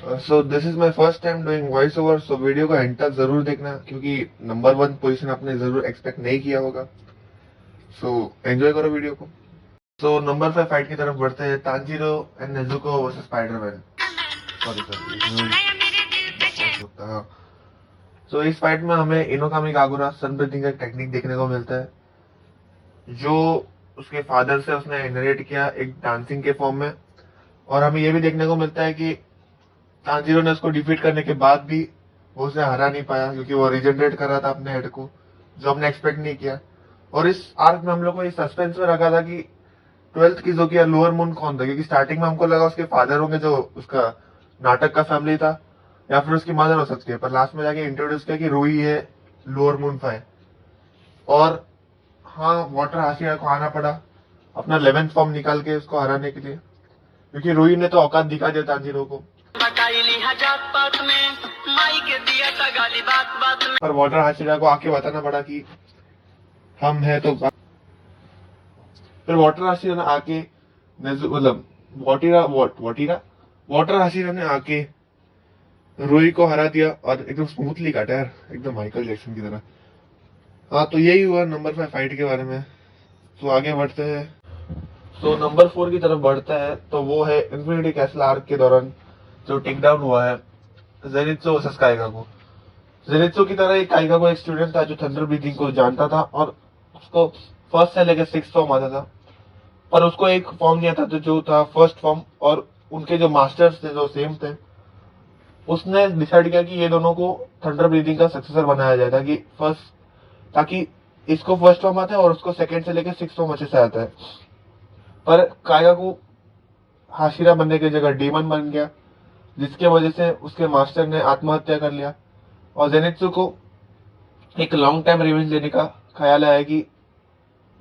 So this is my first time doing voice over, so video को and तक जरूर देखना क्योंकि नंबर 1 पोजीशन आपने जरूर एक्सपेक्ट नहीं किया होगा। सो एंजॉय करो वीडियो को। सो नंबर 5 फाइट की तरफ बढ़ते हैं, Tanjiro and Nezuko versus Spiderman. Sorry sorry. So इस फाइट में हमें इनोकामी कागुरा सन ब्रीथिंग का टेक्निक देखने को मिलता है, जो उसके फादर से उसने इनहेरिट किया एक डांसिंग के फॉर्म में। और हमें यह भी देखने को मिलता है कि तांजीरो ने उसको डिफीट करने के बाद भी वो उसे हरा नहीं पाया, क्योंकि वो रिजनरेट कर रहा था अपने हेड को, जो हमने एक्सपेक्ट नहीं किया। और इस आर्क में हम लोग को इस सस्पेंस में रखा था कि 12th की जो कि लोअर मून कौन था, क्योंकि स्टार्टिंग में हमको लगा उसके फादर होंगे, जो उसका नाटक का फैमिली था, या फिर उसकी मदर हो सकती है, पर लास्ट में जाके इंट्रोड्यूस किया कि रूही है लोअर मून 5। और हाँ, वाटर हाशिरा को आना पड़ा अपना 11th फॉर्म निकाल के उसको हराने के लिए, क्योंकि रूही ने तो औकात दिखा दिया तांजीरो को। पर वाटर हाशिरा को आके बताना पड़ा कि हम है तो। फिर वाटर हाशिरा ने आके मतलब वाटर हाशिरा ने आके रूही को हरा दिया और एकदम स्मूथली काटा यार, एकदम माइकल जैक्सन की तरह। हाँ, तो यही हुआ नंबर 5 फाइट के बारे में। तो आगे बढ़ते हैं। तो नंबर 4 की तरफ बढ़ता है, तो वो है इन्फिनिटी कैसल आर्क के दौरान जो टेक डाउन हुआ है जेनित्सु वर्सेस काइगाकू। जेनित्सु की तरह एक काइगाकू एक स्टूडेंट था जो थंडर ब्रीथिंग को जानता था और उसको फर्स्ट से लेकर 6th फॉर्म आता था, पर उसको एक फॉर्म नहीं आता था जो था फर्स्ट फॉर्म। और उनके जो मास्टर्स थे जो सेम थे, उसने डिसाइड किया कि ये दोनों को थंडर ब्रीथिंग का सक्सेसर बनाया जाए, ताकि इसको फर्स्ट फॉर्म आता है और उसको सेकंड से लेकर 6th फॉर्म अच्छे से आता है। पर काइगाकू हाशिरा बनने की जगह डीमन बन गया, जिसके वजह से उसके मास्टर ने आत्महत्या कर लिया। और जेनित्सु को एक लॉन्ग टाइम रिवेंज लेने का ख्याल आया कि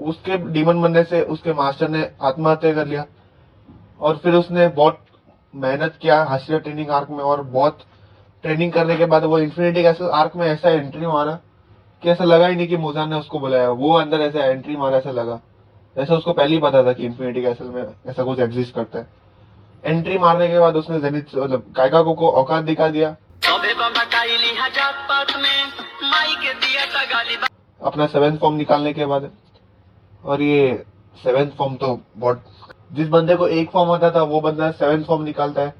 उसके डीमन बनने से उसके मास्टर ने आत्महत्या कर लिया। और फिर उसने बहुत मेहनत किया हाशिरा ट्रेनिंग आर्क में, और बहुत ट्रेनिंग करने के बाद वो इन्फिनिटी कैसल आर्क में ऐसा एंट्री मारा कि ऐसा लगा ही नहीं कि मुजान ने उसको बुलाया, वो अंदर ऐसे एंट्री मारा, ऐसा लगा जैसे उसको पहले ही पता था कि इन्फिनिटी कैसल में ऐसा कुछ एग्जिस्ट करता है। एंट्री मारने के बाद उसने जेनित्सु मतलब काइगाकू को औकात दिखा दिया अपना 7th फॉर्म निकालने के बाद। और ये 7th फॉर्म तो बहुत, जिस बंदे को एक फॉर्म आता था वो बंदा 7th फॉर्म निकालता है,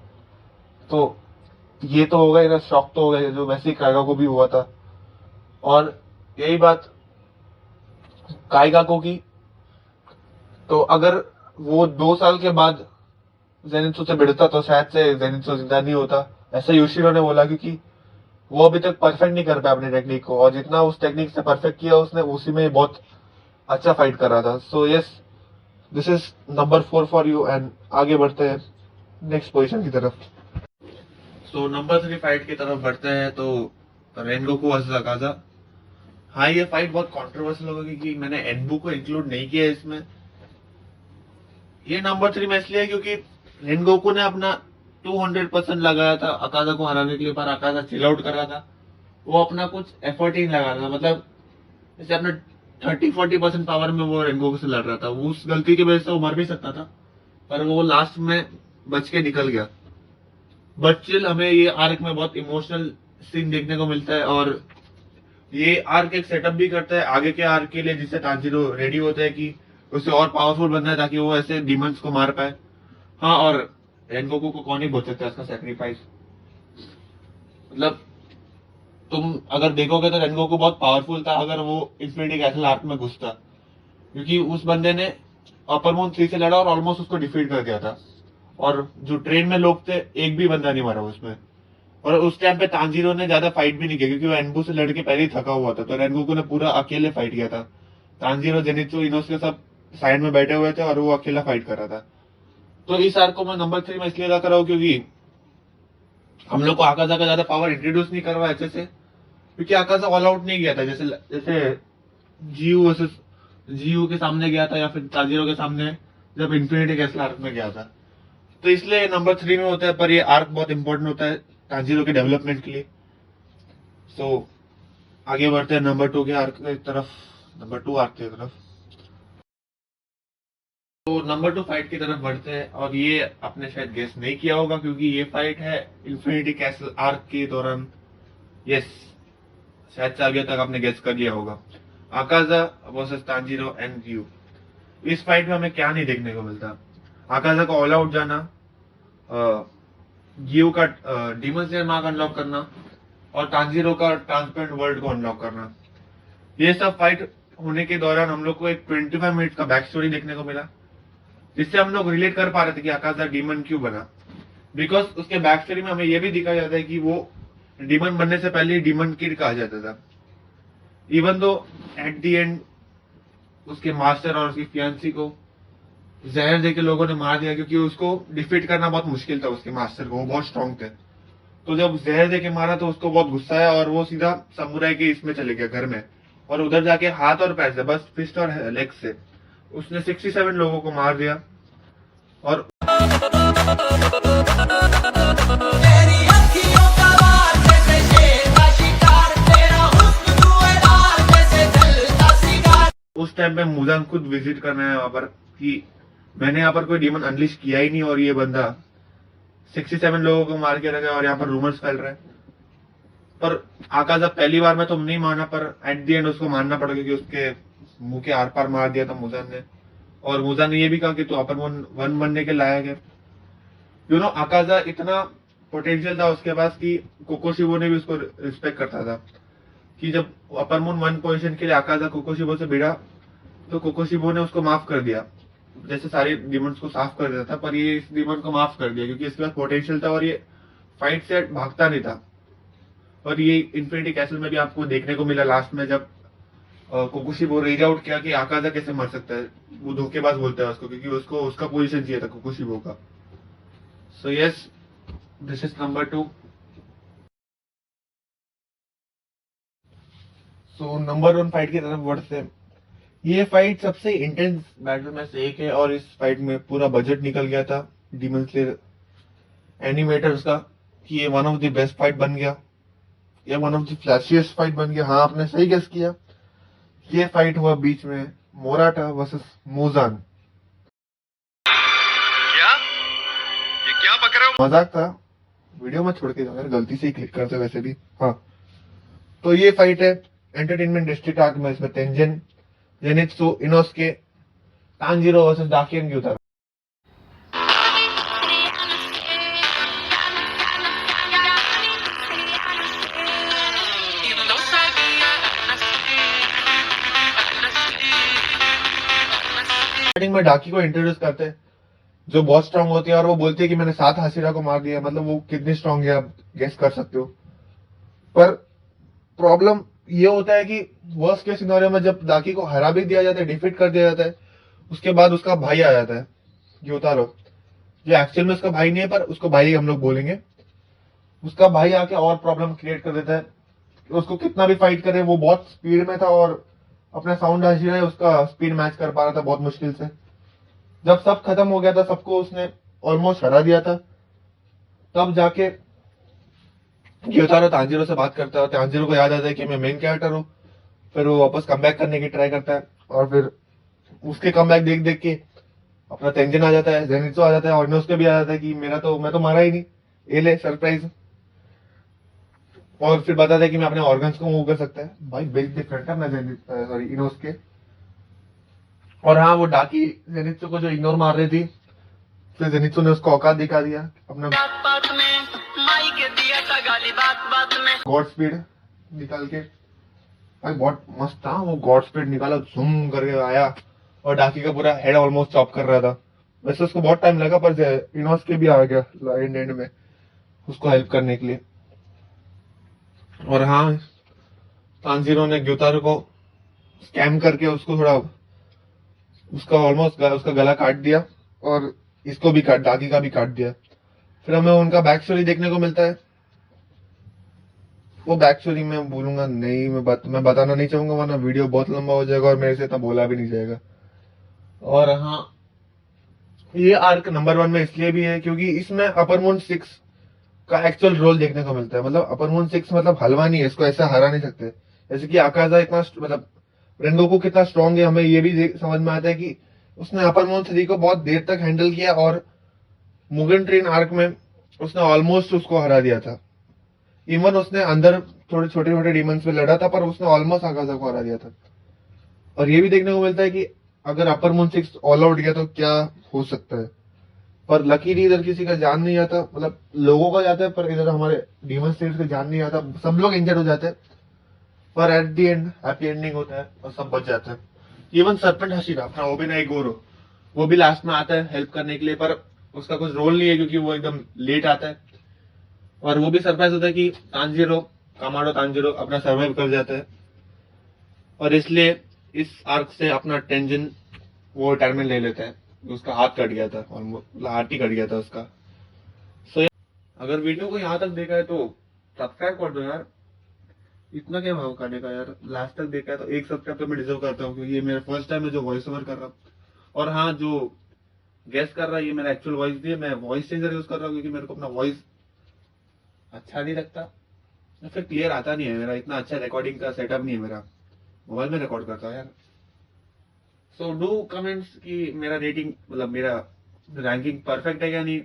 तो ये तो होगा ही ना, शॉक तो होगा, जो वैसे ही काइगाकू भी हुआ था। और यही बात काइगाकू की, तो अगर वो 2 साल के बाद जेनित्सु से भिड़ता तो शायद से जेनित्सु जिंदा नहीं होता, ऐसा योशिरो ने बोला, क्योंकि वो अभी तक परफेक्ट नहीं कर पाया अपनी टेक्निक को, और जितना उस टेक्निक से परफेक्ट किया उसने उसी में बहुत अच्छा फाइट कर रहा था। So yes, this is number 4 for you. And आगे बढ़ते हैं नेक्स्ट पोजीशन की तरफ। सो नंबर 3 फाइट की तरफ बढ़ते हैं, तो रेनगोकू वर्सेस अकाजा। हाँ, ये फाइट बहुत कंट्रोवर्शियल होगा क्योंकि मैंने एनबू को इंक्लूड नहीं किया इसमें। ये नंबर 3 में इसलिए क्योंकि रेनगोकू ने अपना 200% लगाया था अकाजा को हराने के लिए, पर अकाजा चिल आउट कर रहा था, वो अपना कुछ एफर्ट ही नहीं लगा रहा था। मतलब जैसे अपने 30-40% पावर में वो रेनगोकू से लड़ रहा था, उस गलती की वजह से वो मर भी सकता था, पर वो लास्ट में बच के निकल गया। बट स्टिल हमें ये आर्क में बहुत इमोशनल सीन देखने को मिलता है, और ये आर्क एक सेटअप भी करता है आगे के आर्क के लिए, जिससे तांजीरो रेडी होता है कि उसे और पावरफुल बनना है ताकि वो ऐसे डीमंस को मार पाए। हाँ, और रेनगोकू को कौन ही बोल सकता है उसका सेक्रीफाइस। मतलब तुम अगर देखोगे तो रेनगोकू बहुत पावरफुल था अगर वो इन्फिनिटी कैसल आर्क में घुसता, क्योंकि उस बंदे ने अपर मून 3 से लड़ा और ऑलमोस्ट उसको डिफीट कर दिया था, और जो ट्रेन में लोग थे एक भी बंदा नहीं मारा उसमें। और उस टाइम पे तांजीरो ने ज्यादा फाइट भी नहीं किया क्योंकि वो एनबू से लड़के पहले ही थका हुआ था, तो रेनगोकू ने पूरा अकेले फाइट किया था। तांजीरो, जेनित्सु, इनोसुके सब साइड में बैठे हुए थे और वो अकेला फाइट कर रहा था। तो इस आर्क को मैं नंबर 3 में इसलिए रख रहा हूँ क्योंकि हम लोग को आकाजा का ज्यादा पावर इंट्रोड्यूस नहीं करवा अच्छे से, क्योंकि आकाजा ऑल आउट नहीं गया था जैसे जैसे जीयू वर्सेस जीयू के सामने गया था, या फिर तांजीरो के सामने जब इन्फिनिटी कैसल आर्क में गया था। तो इसलिए नंबर 3 में होता है, पर ये आर्क बहुत इंपॉर्टेंट होता है तांजीरो के डेवलपमेंट के लिए। सो आगे बढ़ते हैं नंबर 2 आर्क की तरफ। तो नंबर 2 फाइट की तरफ बढ़ते हैं, और ये आपने शायद गेस नहीं किया होगा क्योंकि ये फाइट है इन्फिनिटी कैसल आर्क के दौरान। यस, शायद से आगे तक आपने गेस कर लिया होगा। Akaza versus Tanjiro and Gyu. इस फाइट में हमें क्या नहीं देखने को मिलता। आकाजा का ऑल आउट जाना, ग्यू का डीमन स्लेयर मार्क अनलॉक करना, और तांजीरो का ट्रांसपेरेंट वर्ल्ड को अनलॉक करना। ये सब फाइट होने के दौरान हम लोग को एक 25 मिनट का बैक स्टोरी देखने को मिला, जिससे हम लोग रिलेट कर पा रहे थे कि आकाजा डीमन क्यों बना। बिकॉज उसके बैक स्टोरी में हमें यह भी दिखाया जाता है कि वो डीमन बनने से पहले डीमन किड कहा जाता था। Even though at the and उसके मास्टर और उसकी फियांसी को जहर देके लोगों ने मार दिया, क्योंकि उसको डिफीट करना बहुत मुश्किल था। उसके मास्टर को, वो बहुत स्ट्रांग थे। तो जब जहर देके मारा तो उसको बहुत गुस्सा आया और वो सीधा समुराई के इसमें चले गया घर में, और उधर जाके हाथ और पैर से, बस फिस्ट और लेग से उसने 67 लोगों को मार दिया। और उस टाइम पे मुजान खुद विजिट करना है वहां पर कि मैंने यहाँ पर कोई डीमन अनलिश किया ही नहीं, और ये बंदा 67 लोगों को मार के रखा है और यहाँ पर रूमर्स फैल रहे हैं। पर आकाजा पहली बार में तो नहीं माना, पर एट दी एंड उसको मानना पड़ा क्योंकि उसके मुंह के आर पार मार दिया था मुजान ने। और मुजान ने ये भी कहा कि तू अपर वन बनने के लायक है। यू नो, आकाजा इतना पोटेंशियल था उसके पास कि कोकोशिबो ने भी उसको रिस्पेक्ट करता था। कि जब अपर मून 1 पोजीशन के लिए आकाजा कोकोशिबो से भिड़ा तो कोकोशिबो ने उसको माफ कर दिया, जैसे सारे डिमंस को साफ कर देता था, पर ये इस डिमन को माफ कर दिया क्योंकि इसके पास पोटेंशियल था और ये फाइट से भागता नहीं था। और ये इन्फिनिटी कैसल में भी आपको देखने को मिला लास्ट में, जब कोकोशिबो रेज आउट किया कि आकाजा कैसे मर सकता है। वो धोखेबाज बोलता है उसको, क्योंकि उसको उसका पोजीशन चाहिए था कोकोशिबो का। So yes, this is number 2। So number 1 fight की तरफ बढ़ते हैं। ये फाइट सबसे इंटेंस बैटल में से एक है, और इस फाइट में पूरा बजट निकल गया था डीमन स्लेयर एनिमेटर्स का कि ये one of the best fight बन गया, ये वन ऑफ द फ्लैशिएस्ट फाइट बन गया। हाँ, आपने सही गेस किया। ये फाइट हुआ बीच में मोराटा वर्सेस मुजान। क्या? ये क्या बक रहे हो? मजाक था, वीडियो में छोड़ के जाओ यार, गलती से ही क्लिक करते वैसे भी। हाँ, तो ये फाइट है एंटरटेनमेंट डिस्ट्रिक्ट आर्क में। इसमें Tengen, Zenitsu, Inosuke, Tanjiro versus Daki and Gyutaro. Starting में डाकी को इंट्रोड्यूस करते हैं जो बहुत स्ट्रांग होती है, और वो बोलती है कि मैंने 7 हाशिरा को मार दिया। मतलब वो कितनी स्ट्रांग है आप गेस कर सकते हो। पर प्रॉब्लम ये होता है कि वर्स्ट केस सिनेरियो में जब डाकी को हरा भी दिया जाता है, डिफीट कर दिया जाता है, उसके बाद उसका भाई आ जाता है ग्यूतारो, जो एक्चुअल में उसका भाई नहीं है, पर उसको भाई हम लोग बोलेंगे। उसका भाई आके और प्रॉब्लम क्रिएट कर देता है। उसको कितना भी फाइट करे, वो बहुत स्पीड में था और अपना साउंड हाशिरा है उसका स्पीड मैच कर पा रहा था बहुत मुश्किल से। जब सब खत्म हो गया था, सबको उसने ऑलमोस्ट हरा दिया था, तब जाके ग्यूतारो तांजीरो से बात करता है। तांजीरो को याद आता है कि मैं मेन कैरेक्टर हूँ। फिर वो वापस कमबैक करने की ट्राई करता है, और फिर उसके कमबैक देख देख के अपना तेंजन आ जाता है, जेनित्सु आ जाता है, और उसके भी आ जाता है कि मैं तो मारा ही नहीं, ये ले सरप्राइज। और फिर बताता है कि मैं अपने ऑर्गन्स को मूव कर सकता है। भाई बिग डिफरेंट है मैं इनोस्के। और हाँ, वो डाकी जेनित्सु को जो इग्नोर मार रही थी, फिर जेनित्सु ने उसको औकात दिखा दिया अपना गॉड स्पीड निकाल के। भाई बहुत मस्त था वो, गॉड स्पीड निकाला, झूम करके आया और डाकी का पूरा हेड ऑलमोस्ट चॉप कर रहा था। वैसे उसको बहुत टाइम लगा, पर इनोस्के भी आ गया एंड में उसको हेल्प करने के लिए। और हाँ, तांजीरो ने ग्यूतारो को स्कैम करके उसको थोड़ा उसका ऑलमोस्ट उसका गला काट दिया, और इसको भी काट, डाकी का भी काट दिया। फिर हमें उनका बैक स्टोरी देखने को मिलता है। वो बैक स्टोरी मैं बोलूंगा नहीं, मैं बताना नहीं चाहूंगा, वरना वीडियो बहुत लंबा हो जाएगा और मेरे से इतना बोला भी नहीं जाएगा। और हाँ, ये आर्क नंबर 1 में इसलिए भी है क्योंकि इसमें अपर मून 6 का एक्चुअल रोल देखने को मिलता है। मतलब अपर मून 6 मतलब हलवा नहीं है, इसको ऐसा हरा नहीं सकते। जैसे कि आकाजा इतना मतलब रेंगोकू कितना स्ट्रांग है, हमें ये भी समझ में आता है कि उसने अपर मोन 3 को बहुत देर तक हैंडल किया और मुगन ट्रेन आर्क में उसने ऑलमोस्ट उसको हरा दिया था। इवन उसने अंदर थोड़े छोटे छोटे डीमंस पे लड़ा था, पर उसने ऑलमोस्ट आकाशा को हरा दिया था। और ये भी देखने को मिलता है कि अगर अपर मून 6 ऑल आउट गया तो क्या हो सकता है। पर लकीली इधर किसी का जान नहीं आता, मतलब लोगों का जाता है, पर इधर हमारे डीमन स्टेट्स का जान नहीं आता, सब लोग इंजर्ड हो जाते हैं। पर at the end happy ending होता है और सब बच जाते हैं। इवन सरपेंट हशीरा अपना ओबेनाई गोरो, वो भी लास्ट में आता है हेल्प करने के लिए, पर उसका कुछ रोल नहीं है क्योंकि वो एकदम लेट आता है। और वो भी सरप्राइज होता है कि तांजीरो, कामाडो तांजीरो अपना सर्वाइव कर जाता है। और इसलिए इस आर्क से अपना टेंजन वो रिटायरमेंट ले लेता है। उसका हाथ कट गया था, और हाथ ही कट गया था उसका। सो अगर वीडियो को यहाँ तक देखा है तो सब्सक्राइब कर दो यार। इतना क्या भाव करने का यार, लास्ट तक देखा है तो एक सब्सक्राइब तो मैं डिजर्व करता हूँ, क्योंकि ये मेरा फर्स्ट टाइम है जो वॉइस ओवर कर रहा हूँ। और हाँ, जो गेस कर रहा है ये मेरा एक्चुअल वॉइस नहीं है, मैं वॉइस चेंजर यूज कर रहा हूँ क्योंकि मेरे को अपना वॉइस अच्छा नहीं लगता या फिर क्लियर आता नहीं है। मेरा इतना अच्छा रिकॉर्डिंग का सेटअप नहीं है, मेरा मोबाइल में रिकॉर्ड करता हूँ यार। सो डू कमेंट्स कि मेरा रेटिंग, मतलब मेरा रैंकिंग परफेक्ट है या नहीं।